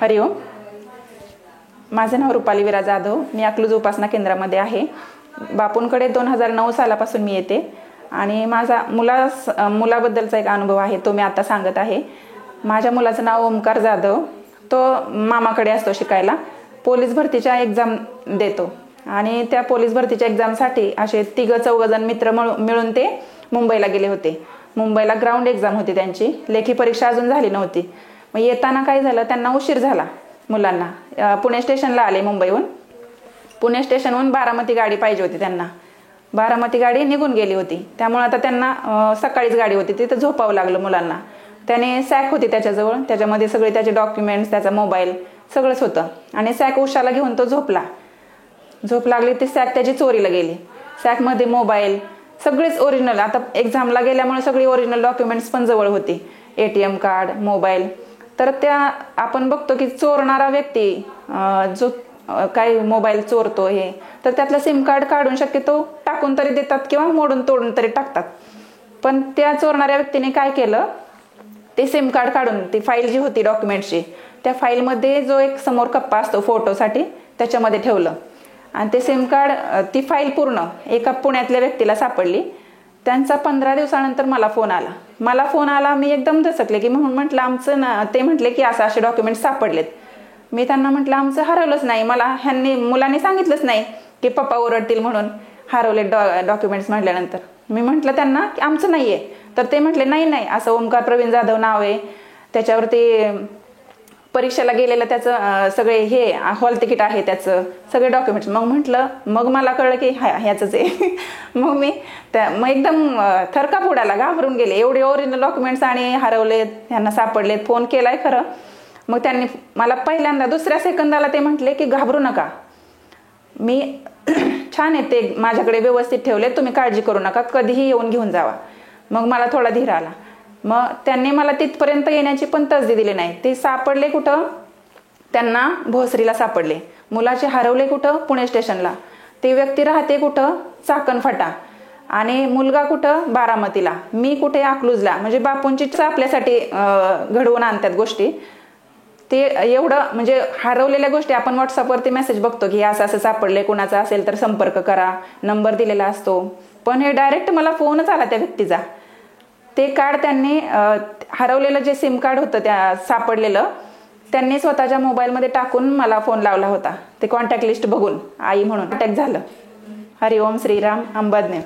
हरिओम. माझे नाव रुपाली विरा जाधव. मी अकलूज उपासना केंद्रामध्ये आहे. बापूंकडे 2009 सालापासून मी येते आणि माझा मुलाबद्दलचा एक अनुभव आहे तो मी आता सांगत आहे. माझ्या मुलाचं नाव ओमकार जाधव. तो मामाकडे असतो शिकायला. पोलीस भरतीच्या एक्झाम देतो आणि त्या पोलीस भरतीच्या एक्झामसाठी असे 3-4 जण मित्र मिळून ते मुंबईला गेले होते. मुंबईला ग्राउंड एक्झाम होती त्यांची. लेखी परीक्षा अजून झाली नव्हती. मग येताना काय झालं, त्यांना उशीर झाला मुलांना. पुणे स्टेशनला आले मुंबईहून. पुणे स्टेशनहून बारामती गाडी पाहिजे होती त्यांना. बारामती गाडी निघून गेली होती. त्यामुळे आता त्यांना सकाळीच गाडी होती, तिथं झोपावं लागलं मुलांना. त्याने सॅक होती त्याच्याजवळ, त्याच्यामध्ये सगळे त्याचे डॉक्युमेंट्स, त्याचा मोबाईल सगळंच होतं आणि सॅक उशाला घेऊन तो झोपला. झोप लागली ती सॅक त्याची चोरीला गेली. सॅकमध्ये मोबाईल सगळेच ओरिजिनल, आता एक्झामला गेल्यामुळे सगळी ओरिजिनल डॉक्युमेंट्स पण जवळ होती, ATM कार्ड, मोबाईल. तर त्या आपण बघतो की चोरणारा व्यक्ती जो काही मोबाईल चोरतो हे, तर त्यातलं सिम कार्ड काढून शक्यतो टाकून तरी देतात किंवा मोडून तोडून तरी टाकतात. पण त्या चोरणाऱ्या व्यक्तीने काय केलं, ते सिम कार्ड काढून ती फाईल जी होती डॉक्युमेंटची, त्या फाईलमध्ये जो एक समोर कप्पा असतो फोटोसाठी त्याच्यामध्ये ठेवलं आणि ते सिम कार्ड, ती फाईल पूर्ण एका पुण्यातल्या व्यक्तीला सापडली. त्यांचा 15 दिवसानंतर मला फोन आला. मी एकदम दचकले की म्हणून म्हटलं आमचं ना, ते म्हटले की असे डॉक्युमेंट्स सापडलेत. मी त्यांना म्हटलं आमचं हरवलंच नाही. मला मुलांनी सांगितलंच नाही की पप्पा ओरडतील म्हणून हरवले डॉक्युमेंट्स म्हटल्यानंतर. मी म्हटलं त्यांना की आमचं नाही आहे. तर ते म्हटले नाही, असं ओमकार प्रवीण जाधव नाव आहे, त्याच्यावरती परीक्षेला गेलेलं त्याचं सगळे हे हॉल तिकीट आहे, त्याचं सगळे डॉक्युमेंट्स. मग मला कळलं की ह्याचंच आहे. मग एकदम थरकाप उडाला, घाबरून गेले. एवढे ओरिजिनल डॉक्युमेंट्स आणि हरवलेत, त्यांना सापडलेत. फोन केलाय खरं. मग त्यांनी मला पहिल्यांदा 2ऱ्या सेकंदाला ते म्हटले की घाबरू नका, मी छान आहे, ते माझ्याकडे व्यवस्थित ठेवले, तुम्ही काळजी करू नका, कधीही येऊन घेऊन जावा. मग मला थोडा धीर आला. मग त्यांनी मला तिथपर्यंत येण्याची पण तसदी दिली नाही. ते सापडले कुठं, त्यांना भोसरीला सापडले. मुलाचे हरवले कुठं, पुणे स्टेशनला. ती व्यक्ती राहते कुठं, चाकण फाटा, आणि मुलगा कुठं, बारामतीला. मी कुठे, अकलूजला. म्हणजे बापूंचीच आपल्यासाठी घडवून आणतात गोष्टी. ते एवढं म्हणजे हरवलेल्या गोष्टी आपण व्हॉट्सअपवरती मेसेज बघतो की असं सापडले, कुणाचा असेल तर संपर्क करा, नंबर दिलेला असतो. पण हे डायरेक्ट मला फोनच आला त्या व्यक्तीचा. ते कार्ड त्यांनी हरवलेलं जे सिम कार्ड होतं त्या सापडलेलं, त्यांनी स्वतःच्या मोबाईलमध्ये टाकून मला फोन लावला होता. ते कॉन्टॅक्ट लिस्ट बघून आई म्हणून कॉन्टॅक्ट झालं. हरिओम श्रीराम अंबाजने.